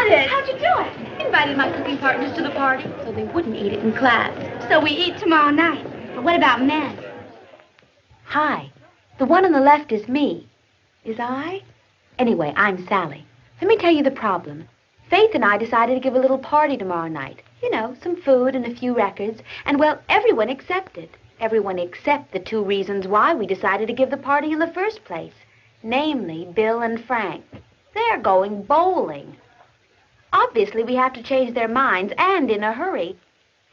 got it. How'd you do it? Invited my cooking partners to the party so they wouldn't eat it in class. So we eat tomorrow night. But what about men? Hi. The one on the left is me. Is I? Anyway, I'm Sally. Let me tell you the problem. Faith and I decided to give a little party tomorrow night. You know, some food and a few records. And, well, everyone accepted. Everyone except the two reasons why we decided to give the party in the first place. Namely, Bill and Frank. They're going bowling. Obviously, we have to change their minds, and in a hurry.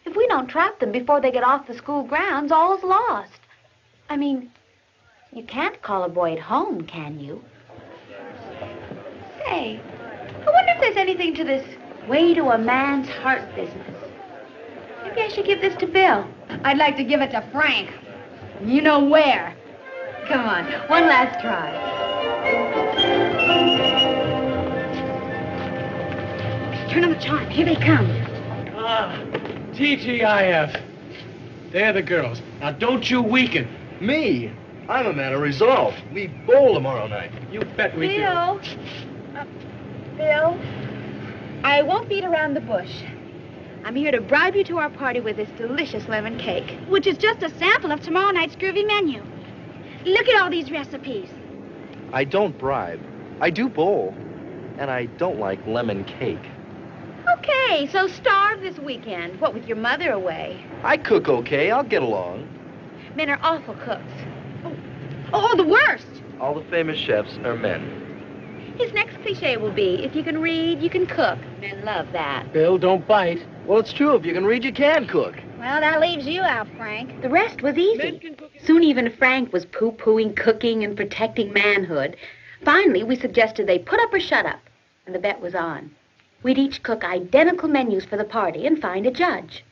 If we don't trap them before they get off the school grounds, all's lost. I mean, you can't call a boy at home, can you? Say, I wonder if there's anything to this way to a man's heart business. Maybe I should give this to Bill. I'd like to give it to Frank. You know where. Come on, one last try. Turn on the chime. Here they come. TGIF. They're the girls. Now, don't you weaken. Me? I'm a man of resolve. We bowl tomorrow night. You bet we do. Bill, I won't beat around the bush. I'm here to bribe you to our party with this delicious lemon cake, which is just a sample of tomorrow night's groovy menu. Look at all these recipes. I don't bribe. I do bowl. And I don't like lemon cake. Okay, so starve this weekend. What, with your mother away? I cook okay. I'll get along. Men are awful cooks. Oh, the worst. All the famous chefs are men. His next cliche will be, if you can read, you can cook. Men love that. Bill, don't bite. Well, it's true. If you can read, you can cook. Well, that leaves you out, Frank. The rest was easy. Soon even Frank was poo-pooing cooking and protecting manhood. Finally, we suggested they put up or shut up, and the bet was on. We'd each cook identical menus for the party and find a judge.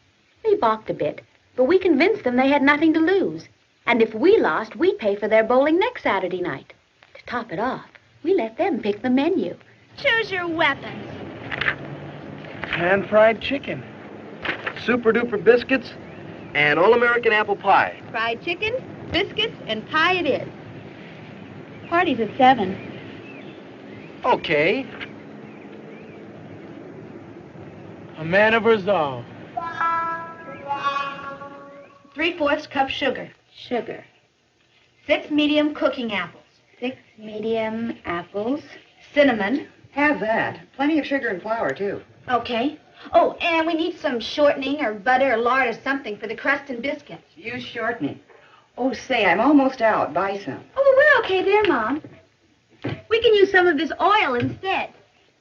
They balked a bit, but we convinced them they had nothing to lose. And if we lost, we'd pay for their bowling next Saturday night. To top it off, we let them pick the menu. Choose your weapons. Pan-fried chicken, super-duper biscuits, and all-American apple pie. Fried chicken, biscuits, and pie it is. Party's at 7. Okay. A man of resolve. 3/4 cup sugar. Sugar. 6 medium cooking apples. 6 medium apples. Cinnamon. Have that. Plenty of sugar and flour, too. Okay. Oh, and we need some shortening or butter or lard or something for the crust and biscuits. Use shortening. Oh, say, I'm almost out. Buy some. Oh, well, we're okay there, Mom. We can use some of this oil instead.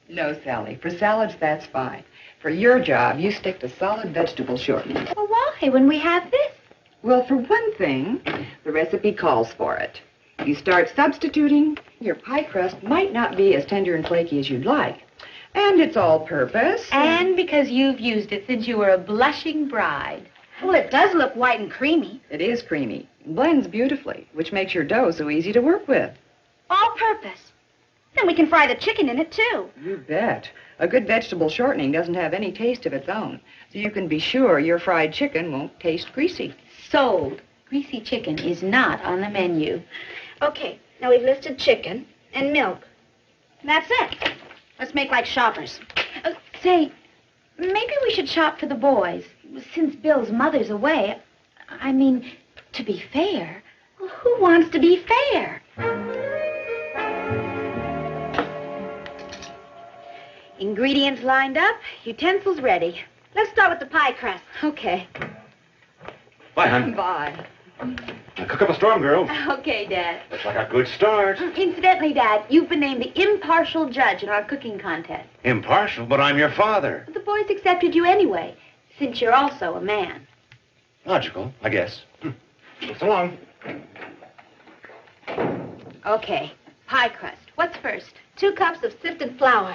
No, Sally. For salads, that's fine. For your job, you stick to solid vegetable shortening. Well, why, when we have this? Well, for one thing, the recipe calls for it. You start substituting, your pie crust might not be as tender and flaky as you'd like. And it's all-purpose. And because you've used it since you were a blushing bride. Well, it does look white and creamy. It is creamy. Blends beautifully, which makes your dough so easy to work with. All-purpose. Then we can fry the chicken in it, too. You bet. A good vegetable shortening doesn't have any taste of its own, so you can be sure your fried chicken won't taste greasy. Sold. Greasy chicken is not on the menu. Okay, now we've listed chicken and milk. That's it. Let's make like shoppers. Say, maybe we should shop for the boys. Since Bill's mother's away, I mean, to be fair. Well, who wants to be fair? Ingredients lined up, utensils ready. Let's start with the pie crust. Okay. Bye, hon. Bye. Now cook up a storm, girl. Okay, Dad. Looks like a good start. Incidentally, Dad, you've been named the impartial judge in our cooking contest. Impartial, but I'm your father. The boys accepted you anyway, since you're also a man. Logical, I guess. So long. Okay, pie crust. What's first? 2 cups of sifted flour.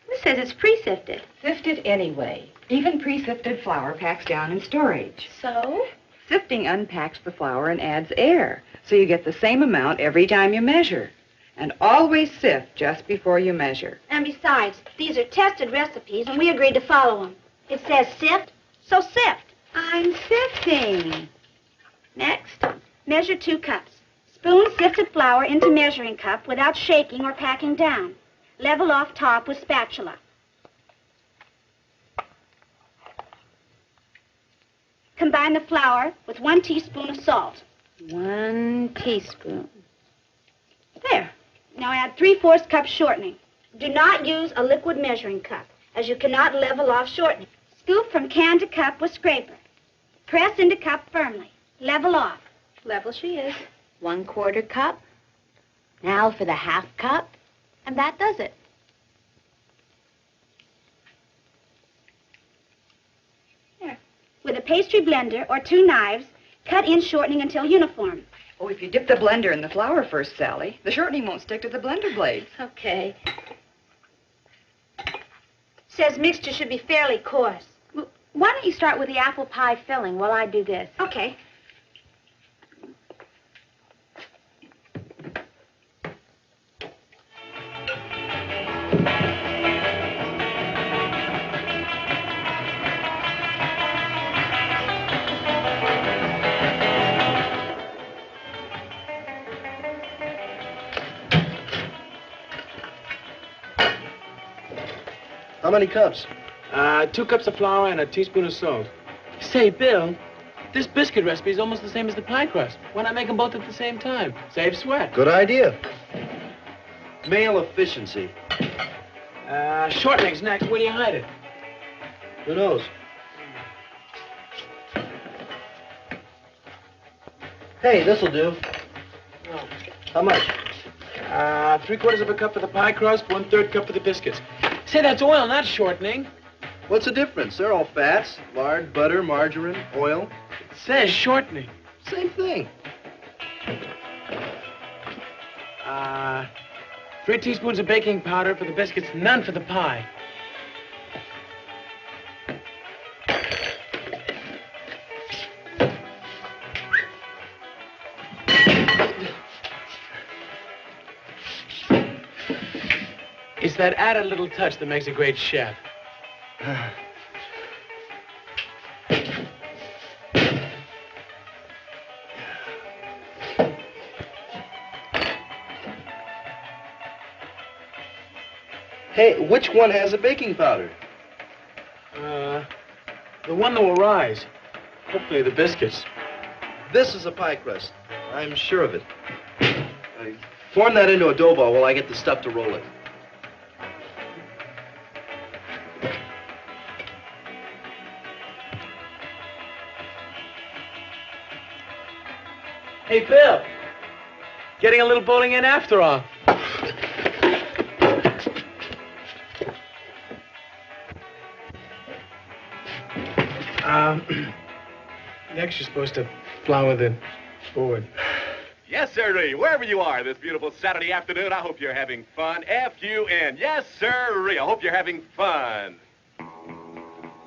This says it's pre-sifted. Sift it anyway. Even pre-sifted flour packs down in storage. So? Sifting unpacks the flour and adds air, so you get the same amount every time you measure. And always sift just before you measure. And besides, these are tested recipes, and we agreed to follow them. It says sift, so sift. I'm sifting. Next, measure 2 cups. Spoon sifted flour into measuring cup without shaking or packing down. Level off top with spatula. Combine the flour with 1 teaspoon of salt. 1 teaspoon. There. Now add 3/4 cup shortening. Do not use a liquid measuring cup, as you cannot level off shortening. Scoop from can to cup with scraper. Press into cup firmly. Level off. Level she is. 1/4 cup. Now for the 1/2 cup. And that does it. There. With a pastry blender or 2 knives, cut in shortening until uniform. Oh, if you dip the blender in the flour first, Sally, the shortening won't stick to the blender blades. Okay. Says mixture should be fairly coarse. Why don't you start with the apple pie filling while I do this? Okay. How many cups? 2 cups of flour and a teaspoon of salt. Say, Bill, this biscuit recipe is almost the same as the pie crust. Why not make them both at the same time? Save sweat. Good idea. Male efficiency. Shortening's next. Where do you hide it? Who knows? Hey, this'll do. Oh. How much? 3/4 of a cup for the pie crust, 1/3 cup for the biscuits. Say, that's oil, not shortening. What's the difference? They're all fats. Lard, butter, margarine, oil. It says shortening. Same thing. 3 teaspoons of baking powder for the biscuits, none for the pie. It's that added little touch that makes a great chef. Hey, which one has a baking powder? The one that will rise. Hopefully the biscuits. This is a pie crust. I'm sure of it. Form that into a dough ball while I get the stuff to roll it. Hey, Bill. Getting a little bowling in after all. Next, you're supposed to flour the board. Yes, sirree. Wherever you are this beautiful Saturday afternoon, I hope you're having fun. F-U-N. Yes, sirree. I hope you're having fun.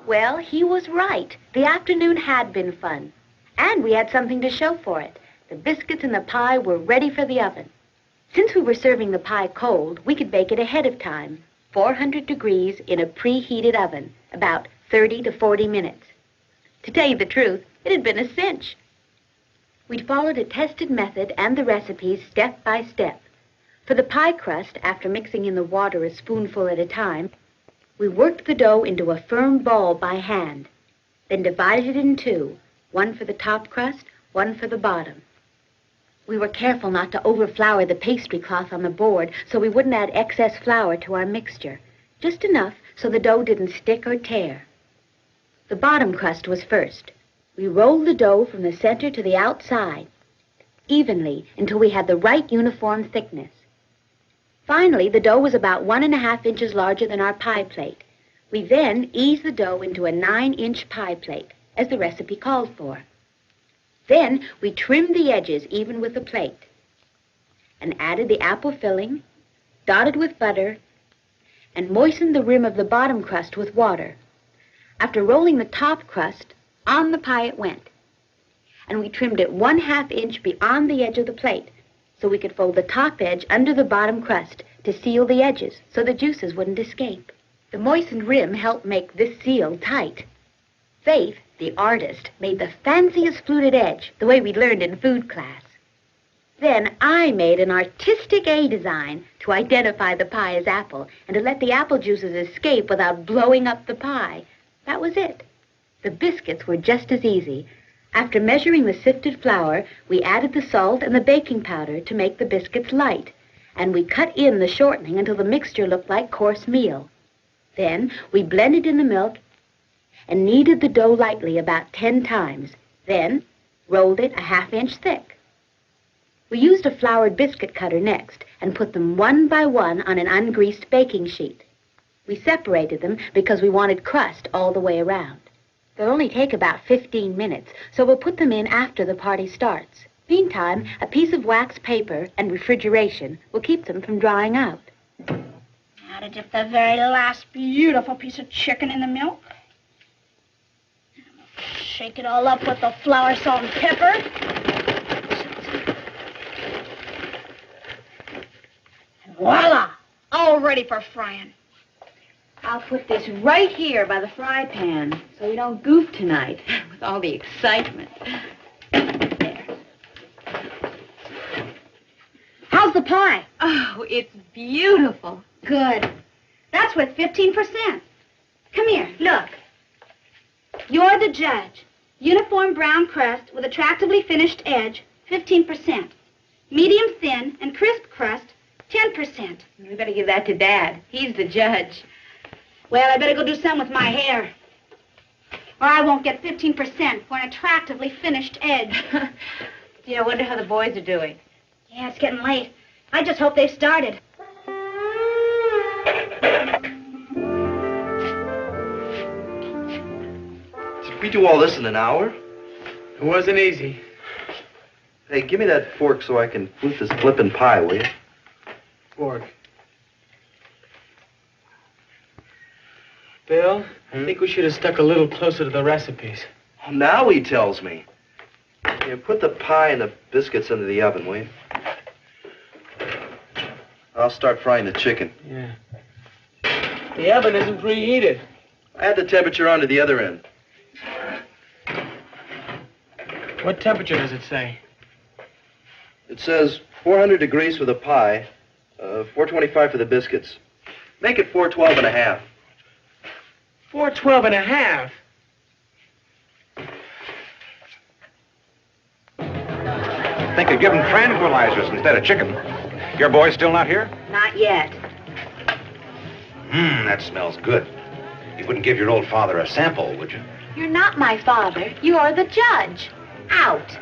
Well, he was right. The afternoon had been fun. And we had something to show for it. The biscuits and the pie were ready for the oven. Since we were serving the pie cold, we could bake it ahead of time, 400 degrees in a preheated oven, about 30 to 40 minutes. To tell you the truth, it had been a cinch. We'd followed a tested method and the recipes step by step. For the pie crust, after mixing in the water a spoonful at a time, we worked the dough into a firm ball by hand, then divided it in 2, one for the top crust, one for the bottom. We were careful not to overflour the pastry cloth on the board so we wouldn't add excess flour to our mixture, just enough so the dough didn't stick or tear. The bottom crust was first. We rolled the dough from the center to the outside, evenly until we had the right uniform thickness. Finally, the dough was about 1½ inches larger than our pie plate. We then eased the dough into a 9-inch pie plate, as the recipe called for. Then we trimmed the edges even with the plate and added the apple filling, dotted with butter, and moistened the rim of the bottom crust with water. After rolling the top crust, on the pie it went. And we trimmed it 1/2 inch beyond the edge of the plate so we could fold the top edge under the bottom crust to seal the edges so the juices wouldn't escape. The moistened rim helped make this seal tight. Faith, the artist, made the fanciest fluted edge, the way we'd learned in food class. Then I made an artistic A design to identify the pie as apple and to let the apple juices escape without blowing up the pie. That was it. The biscuits were just as easy. After measuring the sifted flour, we added the salt and the baking powder to make the biscuits light, and we cut in the shortening until the mixture looked like coarse meal. Then we blended in the milk and kneaded the dough lightly about 10 times, then rolled it a ½ inch thick. We used a floured biscuit cutter next and put them one by one on an ungreased baking sheet. We separated them because we wanted crust all the way around. They'll only take about 15 minutes, so we'll put them in after the party starts. Meantime, a piece of wax paper and refrigeration will keep them from drying out. Now to dip the very last beautiful piece of chicken in the milk. Shake it all up with the flour, salt, and pepper. And voila! All ready for frying. I'll put this right here by the fry pan so we don't goof tonight with all the excitement. There. How's the pie? Oh, it's beautiful. Good. That's worth 15%. Come here, look. You're the judge. Uniform brown crust with attractively finished edge, 15%. Medium thin and crisp crust, 10%. We better give that to Dad. He's the judge. Well, I better go do some with my hair. Or I won't get 15% for an attractively finished edge. Gee, I wonder how the boys are doing. Yeah, it's getting late. I just hope they've started. Did we do all this in an hour? It wasn't easy. Hey, give me that fork so I can flip this flippin' pie, will you? Fork. Bill, I think we should have stuck a little closer to the recipes. Now he tells me. Yeah, put the pie and the biscuits into the oven, will you? I'll start frying the chicken. Yeah. The oven isn't preheated. Add the temperature on to the other end. What temperature does it say? It says 400 degrees for the pie, 425 for the biscuits. Make it 412 and a half. 412 and a half. Think of giving tranquilizers instead of chicken. Your boy still not here? Not yet. That smells good. You wouldn't give your old father a sample, would you? You're not my father. You're the judge. Out.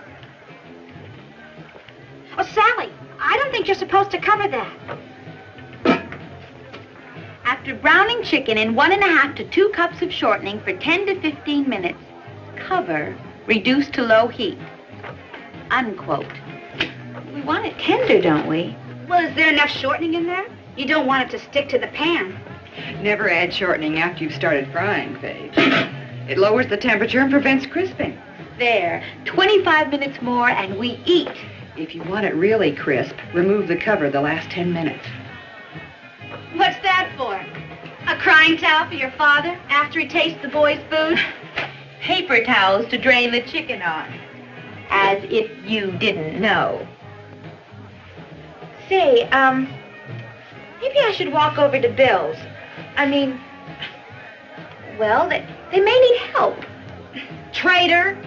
Oh, Sally, I don't think you're supposed to cover that. After browning chicken in 1½ to 2 cups of shortening for 10 to 15 minutes, cover, reduce to low heat. Unquote. We want it tender, don't we? Well, is there enough shortening in there? You don't want it to stick to the pan. Never add shortening after you've started frying, Paige. It lowers the temperature and prevents crisping. There. 25 minutes more and we eat. If you want it really crisp, remove the cover the last 10 minutes. What's that for? A crying towel for your father after he tastes the boys' food? Paper towels to drain the chicken on. As if you didn't know. Say, maybe I should walk over to Bill's. I mean, well, they may need help. Traitor.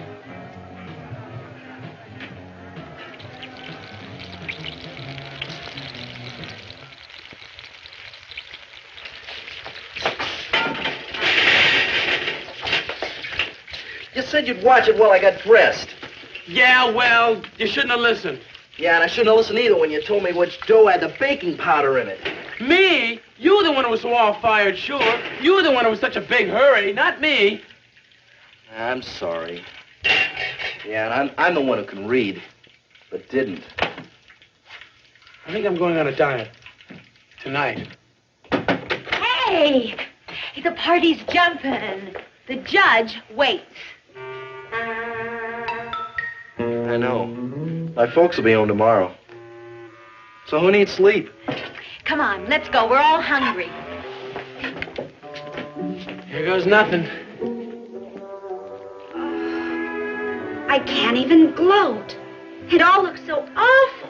You said you'd watch it while I got dressed. Yeah, well, you shouldn't have listened. Yeah, and I shouldn't have listened either when you told me which dough had the baking powder in it. Me? You were the one who was so all-fired sure. You were the one who was such a big hurry, not me. I'm sorry. Yeah, and I'm the one who can read, but didn't. I think I'm going on a diet. Tonight. Hey! The party's jumping. The judge waits. I know. My folks will be home tomorrow. So who needs sleep? Come on, let's go. We're all hungry. Here goes nothing. I can't even gloat. It all looks so awful.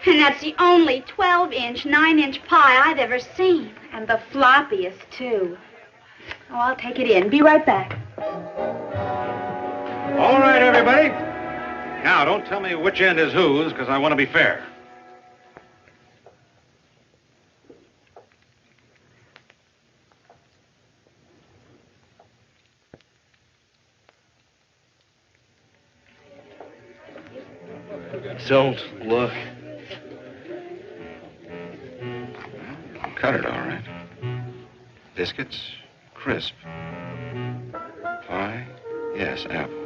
And that's the only 12-inch, 9-inch pie I've ever seen. And the floppiest, too. Oh, I'll take it in. Be right back. All right, everybody. Now, don't tell me which end is whose, because I want to be fair. Don't look. Cut it, all right. Biscuits, crisp. Pie, yes, apple.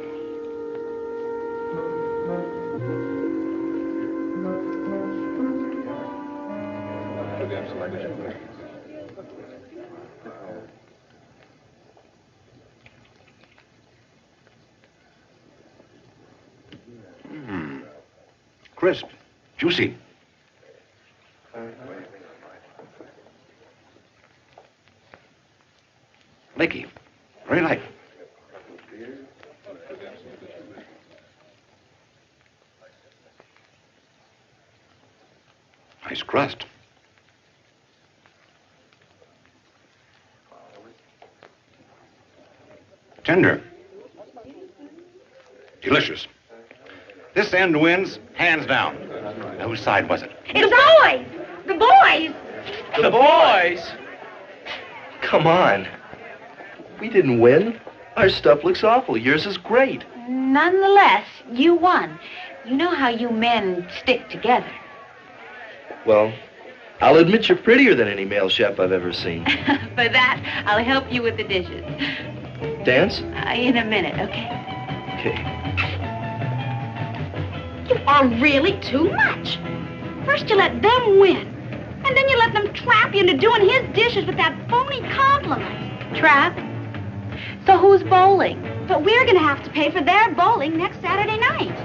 Crisp, juicy. Flaky, very light. Nice crust. Tender. Delicious. This end wins, hands down. Now, whose side was it? The boys! The boys! The boys! Come on. We didn't win. Our stuff looks awful. Yours is great. Nonetheless, you won. You know how you men stick together. Well, I'll admit you're prettier than any male chef I've ever seen. For that, I'll help you with the dishes. Dance? In a minute, okay? Okay. You are really too much. First you let them win, and then you let them trap you into doing his dishes with that phony compliment. Trap? So who's bowling? But we're going to have to pay for their bowling next Saturday night.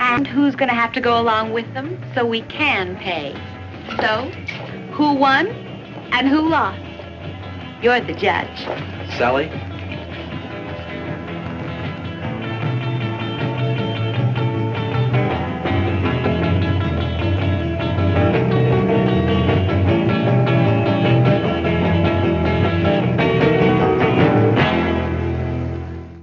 And who's going to have to go along with them so we can pay? So, who won and who lost? You're the judge. Sally,